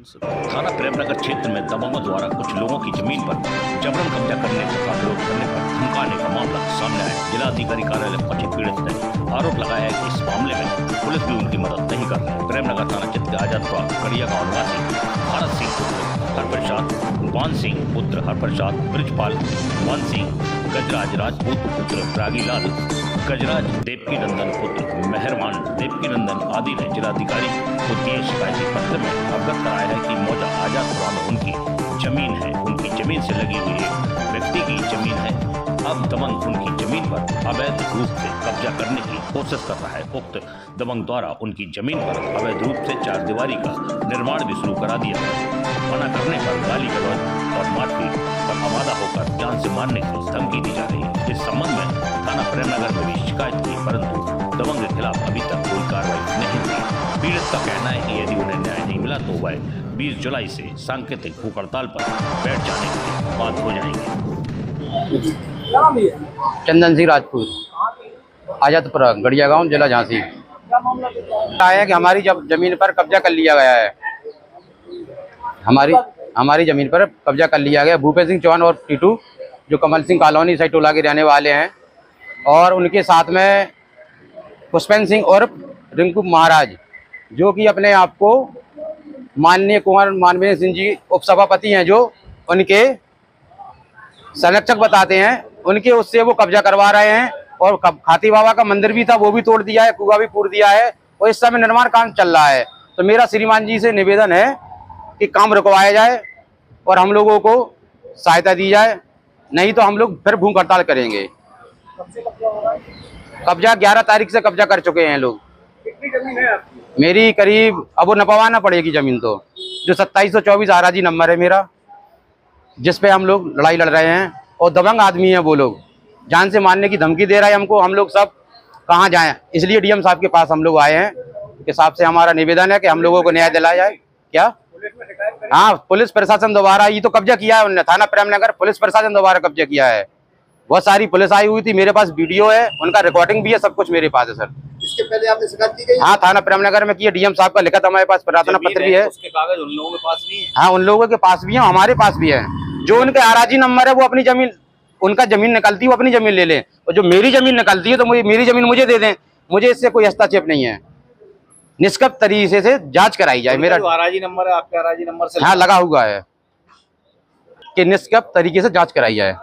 थाना प्रेमनगर क्षेत्र में दबंगों द्वारा कुछ लोगों की जमीन पर जबरन कब्जा करने का विरोध करने पर धमकाने का मामला सामने आया। जिलाधिकारी कार्यालय पहुंचे पीड़ित ने आरोप लगाया है कि इस मामले में पुलिस भी उनकी मदद नहीं कर रही। प्रेमनगर थाना क्षेत्र के आजादपुरा कड़िया गाँव निवासी भारत सिंह पुत्र हरप्रसाद, वन सिंह पुत्र हरप्रसाद, ब्रिजपाल वन सिंह, गजराज राजपूत पुत्र रागीलाल, गजराज देवकी नंदन पुत्र मेहरबान देवकी नंदन आदि ने जिलाधिकारी को दिए शिकायती पत्र में अवगत कराया है कि मौजा आजादपुरा में उनकी जमीन है। उनकी जमीन से लगी हुई एक व्यक्ति की जमीन है। अब दबंग उनकी जमीन पर अवैध रूप से कब्जा करने की कोशिश कर रहा है। उक्त दबंग द्वारा उनकी जमीन पर अवैध रूप से चारदीवारी का निर्माण भी शुरू करा दिया है। मना करने पर गाली गलौज और मारपीट पर आमादा होकर जान से मारने की धमकी दी जा रही है। इस संबंध में थाना प्रेमनगर में भी शिकायत की, परंतु दबंग के खिलाफ अभी तक कोई कार्रवाई नहीं हुई। पीड़ित का कहना है कि यदि उन्हें न्याय नहीं मिला तो वह 20 जुलाई से सांकेतिक भूख हड़ताल पर बैठ जाने के लिए बाध्य हो जाएंगे। चंदन सिंह राजपूत, आजादपुरा गड़िया गांव, जिला झांसी। आया कि हमारी जब जमीन पर कब्जा कर लिया गया है। हमारी जमीन पर कब्जा कर लिया गया। भूपेश सिंह चौहान और टीटू जो कमल सिंह कॉलोनी सैटोला के रहने वाले हैं, और उनके साथ में पुष्पेंद्र सिंह और रिंकू महाराज जो कि अपने आप को माननीय कुंवर मानवीय सिंह जी उपसभापति हैं, जो उनके संरक्षक बताते हैं, उनके उससे वो कब्जा करवा रहे हैं। और खाती बाबा का मंदिर भी था, वो भी तोड़ दिया है, कुआ भी पूर दिया है, और इस समय निर्माण काम चल रहा है। तो मेरा श्रीमान जी से निवेदन है कि काम रुकवाया जाए और हम लोगों को सहायता दी जाए, नहीं तो हम लोग फिर भूख हड़ताल करेंगे। कब्जा 11 तारीख से कब्जा कर चुके हैं लोग। कितनी जमीन है आपकी? मेरी करीब अब वो नपवाना पड़ेगी जमीन, तो जो 2724 आराजी नंबर है मेरा, जिस पे हम लोग लड़ाई लड़ रहे हैं। और दबंग आदमी है वो लोग, जान से मारने की धमकी दे रहा है हमको। हम लोग सब कहाँ जाएं, इसलिए डीएम साहब के पास हम लोग आए हैं कि साहब से हमारा निवेदन है कि हम लोगों को न्याय दिलाया जाए। क्या? हाँ, पुलिस प्रशासन दोबारा ये तो कब्जा किया है उन्होंने। थाना प्रेमनगर पुलिस प्रशासन दोबारा कब्जा किया है। बहुत सारी पुलिस आई हुई थी, मेरे पास वीडियो है, उनका रिकॉर्डिंग भी है, सब कुछ मेरे पास है सर। इसके पहले आपने शिकायत की गई? हाँ, थाना प्रेमनगर में किया। डीएम साहब का लिखित हमारे पास प्रार्थना पत्र भी है। उसके कागज उन लोगों के पास भी है? हाँ, उन लोगों के पास भी है, हमारे पास भी है। जो उनके आराजी नंबर है वो अपनी जमीन, उनका जमीन निकलती है वो अपनी जमीन ले लें, और जो मेरी जमीन निकलती है तो मुझे मेरी जमीन मुझे दे दें। मुझे इससे कोई हस्तक्षेप नहीं है। निष्पक्ष तरीके से जांच कराई जाए। मेरा आराजी नंबर है, आपके आराजी नंबर से हाँ लगा हुआ है कि निष्पक्ष तरीके से जांच कराई जाए।